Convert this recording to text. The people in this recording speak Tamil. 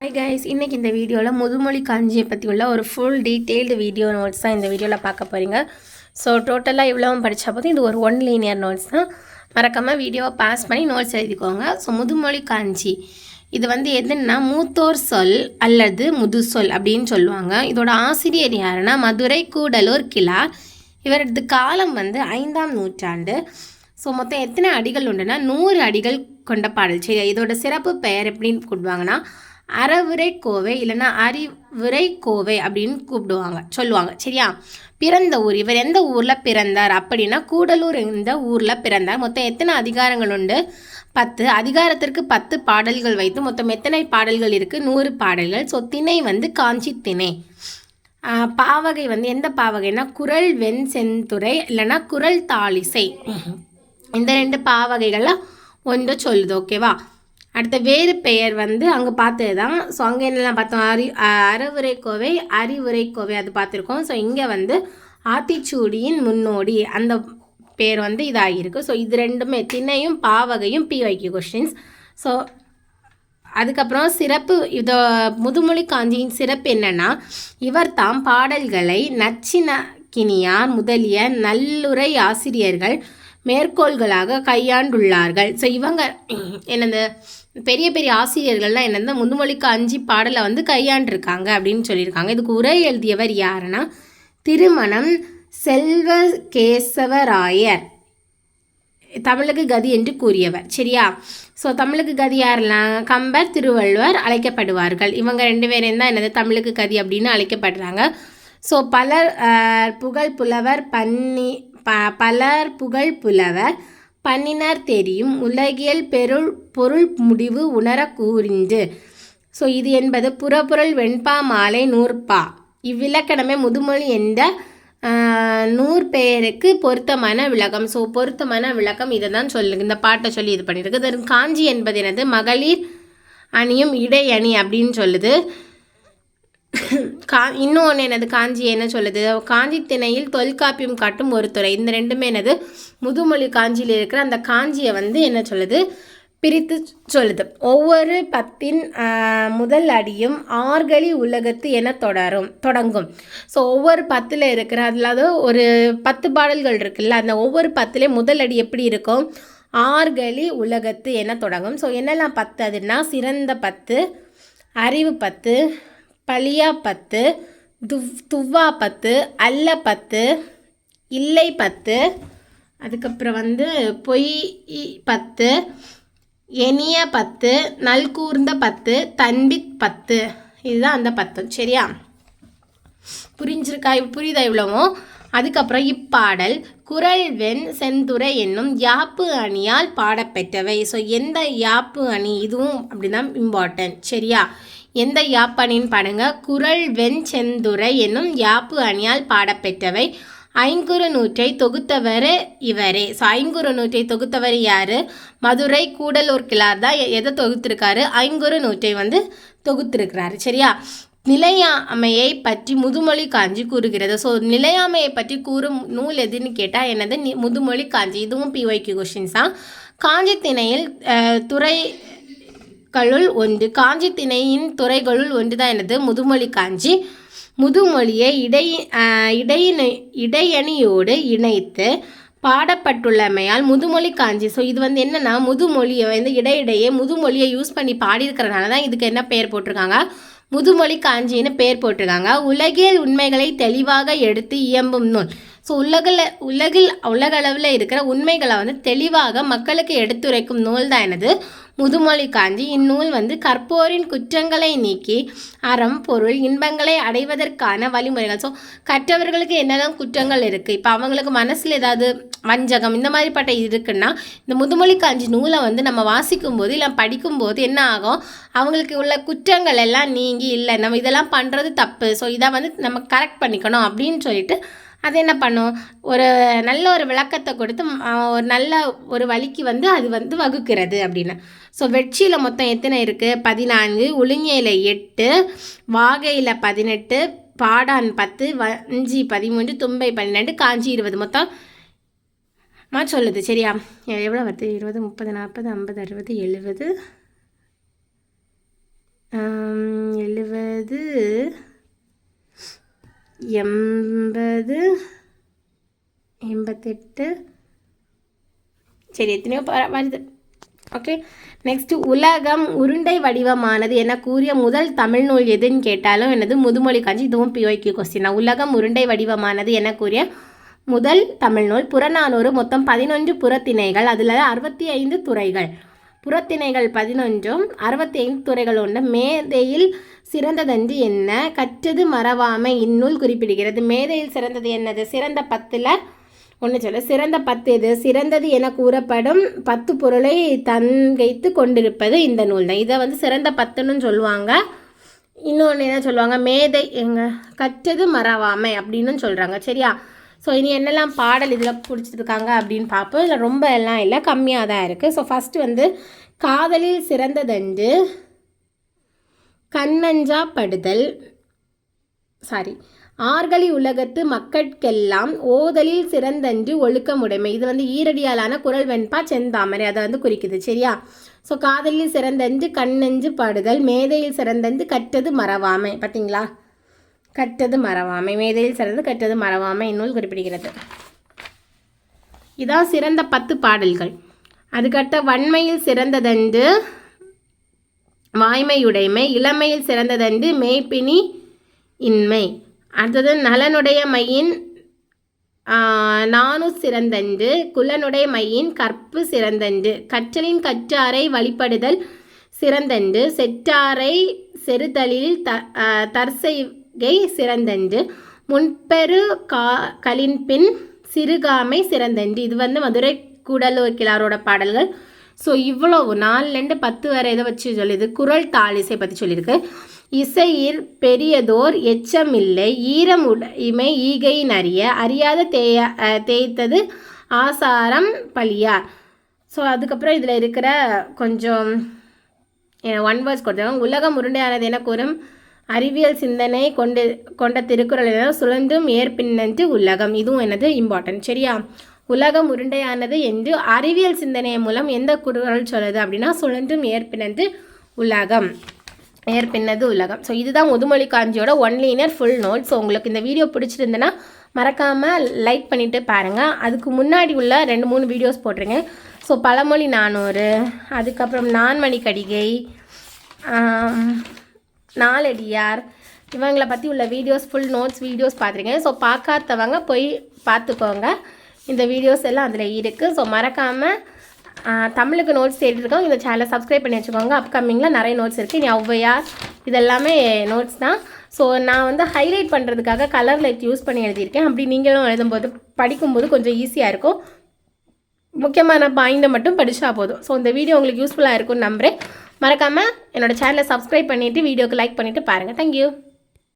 ஹை கைஸ், இன்றைக்கி இந்த வீடியோவில் முதுமொழி காஞ்சியை பற்றி உள்ள ஒரு ஃபுல் டீட்டெயில்டு வீடியோ நோட்ஸ் தான் இந்த வீடியோவில் பார்க்க போகிறீங்க. ஸோ டோட்டலாக இவ்வளவும் படித்தா போது இது ஒரு 1 லீனியர் நோட்ஸ் தான். மறக்காமல் வீடியோவை பாஸ் பண்ணி நோட்ஸ் எழுதிக்கோங்க. ஸோ முதுமொழி காஞ்சி இது எதுன்னா மூத்தோர் சொல் அல்லது முதுசொல் அப்படின்னு சொல்லுவாங்க. இதோட ஆசிரியர் யாருன்னா மதுரை கூடலூர் கிழார். இவரது காலம் 5ஆம் நூற்றாண்டு. ஸோ மொத்தம் எத்தனை அடிகள் உண்டுன்னா 100 அடிகள் கொண்ட பாடல். சரி, இதோட சிறப்பு பெயர் எப்படின்னு கூப்பிடுவாங்கன்னா அறவுரை கோவை இல்லைன்னா அறிவுரை கோவை அப்படின்னு சொல்லுவாங்க. சரியா, பிறந்த ஊர், இவர் எந்த ஊரில் பிறந்தார் அப்படின்னா கூடலூர் இந்த ஊரில் பிறந்தார். மொத்தம் எத்தனை அதிகாரங்கள் உண்டு? 10 அதிகாரத்திற்கு 10 பாடல்கள் வைத்து மொத்தம் எத்தனை பாடல்கள் இருக்குது? 100 பாடல்கள். ஸோ திணை காஞ்சி திணை. பாவகை எந்த பாவகைன்னா குறள் வெண் செந்துறை இல்லைன்னா குறள் தாளிசை. இந்த 2 பாவகைகள்லாம் ஒன்று சொல்லுது. ஓகேவா? அடுத்த வேறு பெயர் அங்கே பார்த்தது தான். ஸோ அங்கே என்னெல்லாம் பார்த்தோம்? அறவுரை கோவை, அறிவுரை கோவை அது பார்த்துருக்கோம். ஸோ இங்கே ஆத்திச்சூடியின் முன்னோடி அந்த பேர் இதாகிருக்கு. ஸோ இது ரெண்டுமே திணையும் பாவகையும் PYQ கொஸ்டின்ஸ். ஸோ அதுக்கப்புறம் சிறப்பு முதுமொழி காஞ்சியின் சிறப்பு என்னென்னா இவர் தாம் பாடல்களை நச்சினக்கினியார் முதலிய நல்லுரை ஆசிரியர்கள் மேற்கோள்களாக கையாண்டுள்ளார்கள். ஸோ இவங்க என்னது பெரிய பெரிய ஆசிரியர்கள்லாம் என்னது முதுமொழி காஞ்சி பாடலை கையாண்டிருக்காங்க அப்படின்னு சொல்லியிருக்காங்க. இதுக்கு உரை எழுதியவர் யாருன்னா திருமணம் செல்வகேசவராயர், தமிழுக்கு கதி என்று கூறியவர். சரியா? ஸோ தமிழுக்கு கதி யாரெல்லாம்? கம்பர், திருவள்ளுவர் அழைக்கப்படுவார்கள். இவங்க 2 பேரையும் தான் என்னது தமிழுக்கு கதி அப்படின்னு அழைக்கப்படுறாங்க. ஸோ பலர் புகழ் புலவர் பண்ணினர் தெரியும் உலகியல் பொருள் முடிவு உணர கூறிந்து. ஸோ இது என்பது புறப்பொருள் வெண்பா மாலை நூற்பா. இவ்விலக்கணமே முதுமொழி என்ற 100 பெயருக்கு பொருத்தமான விளக்கம். ஸோ பொருத்தமான விளக்கம் இதை தான் சொல்லுங்க, இந்த பாட்டை சொல்லி இது பண்ணியிருக்கு. காஞ்சி என்பது என்னது? மகளிர் அணியும் இடை அணி அப்படின்னு சொல்லுது. இன்னொன்று என்னது? காஞ்சி என்ன சொல்லுது? காஞ்சி திணையில் தொல்காப்பியம் காட்டும் ஒரு துறை. இந்த 2மே என்னது? முதுமொழி காஞ்சியில் இருக்கிற அந்த காஞ்சியை என்ன சொல்லுது? பிரித்து சொல்லுது. ஒவ்வொரு பத்தின் முதல் அடியும் ஆர்கழி உலகத்து என தொடங்கும். ஸோ ஒவ்வொரு 10ல் இருக்கிற அதாவது ஒரு 10 பாடல்கள் இருக்குல்ல, அந்த ஒவ்வொரு 10லே முதல் அடி எப்படி இருக்கும்? ஆர்கழி உலகத்து என தொடங்கும். ஸோ என்னெல்லாம் 10 அதுன்னா சிறந்த 10, அறிவு 10, பழியா 10, துவ்வா 10, அல்ல 10, இல்லை 10, அதுக்கப்புறம் பொய் 10, எனிய 10, நல்கூர்ந்த 10, தன்பித் 10. இதுதான் அந்த 10. சரியா? புரியுதா இவ்வளவும்? அதுக்கப்புறம் இப்பாடல் குறள் வெண் செந்துறை என்னும் யாப்பு அணியால் பாடப்பெற்றவை. ஸோ எந்த யாப்பு அணி? இதுவும் அப்படிதான் இம்பார்ட்டன்ட். சரியா? எந்த யாப்பு அணின்னு பாருங்க. குறள் வெண் செந்துறை என்னும் யாப்பு அணியால் பாடப்பெற்றவை. ஐங்குறு நூற்றை தொகுத்தவர் இவரே. ஸோ ஐங்குறு நூற்றை தொகுத்தவர் யார்? மதுரை கூடலூர் கிழார் தான் எதை தொகுத்திருக்காரு? ஐங்குறு நூற்றை தொகுத்திருக்கிறாரு. சரியா? நிலையாமையை பற்றி முதுமொழி காஞ்சி கூறுகிறது. ஸோ நிலையாமையை பற்றி கூறும் நூல் எதுன்னு கேட்டால் என்னது? முதுமொழி காஞ்சி. இதுவும் PYQ கொஸ்டின்ஸ் தான். காஞ்சி திணையில் துறைகளுள் ஒன்று. காஞ்சி திணையின் துறைகளுள் ஒன்று தான் என்னது? முதுமொழி காஞ்சி. முதுமொழியை இடையணியோடு இணைத்து பாடப்பட்டுள்ளமையால் முதுமொழி காஞ்சி. ஸோ இது என்னென்னா முதுமொழியை இடையிடையே முதுமொழியை யூஸ் பண்ணி பாடியிருக்கிறனால தான் இதுக்கு என்ன பெயர் போட்டிருக்காங்க? முதுமொழி காஞ்சின்னு பேர் போட்டிருக்காங்க. உலகியல் உண்மைகளை தெளிவாக எடுத்து இயம்பும் நூல். ஸோ உலகளவில் இருக்கிற உண்மைகளை தெளிவாக மக்களுக்கு எடுத்துரைக்கும் நூல் தான் என்னது? முதுமொழி காஞ்சி. இந்நூல் கற்போரின் குற்றங்களை நீக்கி அறம் பொருள் இன்பங்களை அடைவதற்கான வழிமுறைகள். ஸோ கற்றவர்களுக்கு என்னெல்லாம் குற்றங்கள் இருக்குது, இப்போ அவங்களுக்கு மனசில் ஏதாவது வஞ்சகம் இந்த மாதிரிப்பட்ட இருக்குன்னா இந்த முதுமொழி காஞ்சி நூலை நம்ம வாசிக்கும்போது இல்லை படிக்கும்போது என்ன ஆகும்? அவங்களுக்கு உள்ள குற்றங்கள் எல்லாம் நீங்கி இல்லை நம்ம இதெல்லாம் பண்ணுறது தப்பு, ஸோ இதை நம்ம கரெக்ட் பண்ணிக்கணும் அப்படின்னு சொல்லிட்டு அது என்ன பண்ணும்? ஒரு நல்ல ஒரு விளக்கத்தை கொடுத்து ஒரு நல்ல ஒரு வழிக்கு அது வகுக்கிறது அப்படின்னு. ஸோ வெற்றியில் மொத்தம் எத்தனை இருக்குது? 14, உளிஞையில் 8, வாகையில் 18, பாடான் 10, வஞ்சி 13, தும்பை 12, காஞ்சி 20. மொத்தம் சொல்லுது. சரியா? எவ்வளோ வருது? 20, 30, 40, 50, 60, 70, 80 88 சரி எத்தனையோ வருது. ஓகே, நெக்ஸ்ட்டு உலகம் உருண்டை வடிவமானது என கூறிய முதல் தமிழ் நூல் எதுன்னு கேட்டாலும் என்னது முதுமொழி காஞ்சி. இதுவும் PYQ கொஸ்டின் தான். உலகம் உருண்டை வடிவமானது என கூறிய முதல் தமிழ் நூல். புறநானூறு மொத்தம் 11 புறத்திணைகள், அதில் 65 துறைகள். புறத்திணைகள் 11, 65 துறைகள் உண்டு. மேதையில் சிறந்ததன்று என்ன? கற்றது மறவாமை இந்நூல் குறிப்பிடுகிறது. மேதையில் சிறந்தது என்னது? சிறந்த 10ல் ஒன்று சொல்ல. சிறந்த 10 எது? சிறந்தது என கூறப்படும் 10 பொருளை தன்கைத்து கொண்டிருப்பது இந்த நூல் தான். இதை வந்து சிறந்த 10ன்னு சொல்லுவாங்க. இன்னொன்று என்ன சொல்லுவாங்க? மேதை கற்றது மறவாமை அப்படின்னு சொல்கிறாங்க. சரியா? ஸோ இனி என்னெல்லாம் பாடல் இதில் பிடிச்சிருக்காங்க அப்படின்னு பார்ப்போம். இதில் ரொம்ப எல்லாம் இல்லை, கம்மியாக தான் இருக்குது. ஸோ ஃபஸ்ட்டு வந்து காதலில் சிறந்ததன்று கண்ணஞ்சா படுதல், ஆர்களி உலகத்து மக்கட்கெல்லாம் ஓதலில் சிறந்தன்று ஒழுக்கமுடைமை. இது வந்து ஈரடியாலான குரல் வெண்பா செந்தாமரை அதை வந்து குறிக்குது. சரியா? ஸோ காதலில் சிறந்தன்று கண்ணஞ்சு பாடுதல், மேதையில் சிறந்தன்று கற்றது மறவாமை. பார்த்தீங்களா? கற்றது மறவாமை, மேதையில் சிறந்து கற்றது மறவாமை இந்நூல் குறிப்பிடுகிறது. இதான் சிறந்த 10 பாடல்கள். அதுக்கடுத்த வன்மையில் சிறந்ததன்று வாய்மையுடைமை, இளமையில் சிறந்ததன்று மெய்ப்பினி இன்மை. அடுத்தது நலனுடைய மையின் நானு சிறந்தன்று, குலனுடைய மையின் கற்பு சிறந்தன்று, கற்றலின் கற்றாரை வழிபடுதல் சிறந்தன்று, செற்றாரை செறுதலில் தற்செய்கை சிறந்தன்று, முன்பெரு கலின்பின் சிறுகாமை சிறந்தன்று. இது வந்து மதுரை கூடலூர் கிழாரோட பாடல்கள். ஸோ இவ்வளோ 4லேருந்து 10 வரை இதை வச்சு சொல்லிது. குரல் தாளிசை பற்றி சொல்லியிருக்கு. இசையிற் பெரியதோர் எச்சமில்லை, ஈரம் உடைமை ஈகையின் அறியாத தேய்த்தது ஆசாரம் பழியார். ஸோ அதுக்கப்புறம் இதில் இருக்கிற கொஞ்சம் 1 வேர்ட்ஸ் கொடுத்தாங்க. உலகம் உருண்டையானது என கூறும் அறிவியல் சிந்தனை கொண்ட திருக்குறள் என சுழன்றும் ஏற்பின்னன்று உலகம். இதுவும் என்னது இம்பார்ட்டன்ட். சரியா? உலகம் உருண்டையானது என்று அறிவியல் சிந்தனை மூலம் எந்த குறள் சொல்லுது அப்படின்னா சுழன்றும் ஏற்பினது உலகம், ஏற்பின்னது உலகம். ஸோ இதுதான் முதுமொழி காஞ்சியோட 1 லைனர் ஃபுல் நோட். ஸோ உங்களுக்கு இந்த வீடியோ பிடிச்சிருந்துன்னா மறக்காமல் லைக் பண்ணிவிட்டு பாருங்கள். அதுக்கு முன்னாடி உள்ள 2-3 வீடியோஸ் போட்டிருங்க. ஸோ பழமொழி 400, அதுக்கப்புறம் நான்மணி கடிகை, நாலடியார், இவங்களை பற்றி உள்ள வீடியோஸ் ஃபுல் நோட்ஸ் வீடியோஸ் பார்த்துருங்க. ஸோ பார்க்காதவங்க போய் பார்த்துக்கோங்க. இந்த வீடியோஸ் எல்லாம் அதில் இருக்குது. ஸோ மறக்காமல் தமிழுக்கு நோட்ஸ் தேடிருக்கோம். இந்த சேனலை சப்ஸ்கிரைப் பண்ணி வச்சுக்கோங்க. அப்கமிங்கில் நிறைய நோட்ஸ் இருக்குது. இனி ஔவையார் இதெல்லாமே நோட்ஸ் தான். ஸோ நான் வந்து ஹைலைட் பண்ணுறதுக்காக கலர் லைட் யூஸ் பண்ணி எழுதியிருக்கேன். அப்படி நீங்களும் எழுதும்போது படிக்கும்போது கொஞ்சம் ஈஸியாக இருக்கும். முக்கியமான பாயிண்டை மட்டும் படித்தா போதும். ஸோ இந்த வீடியோ உங்களுக்கு யூஸ்ஃபுல்லாக இருக்கும்னு நம்புகிறேன். மறக்காமல் என்னோடய சேனலை சப்ஸ்கிரைப் பண்ணிவிட்டு வீடியோக்கு லைக் பண்ணிவிட்டு பாருங்கள். தேங்க்யூ.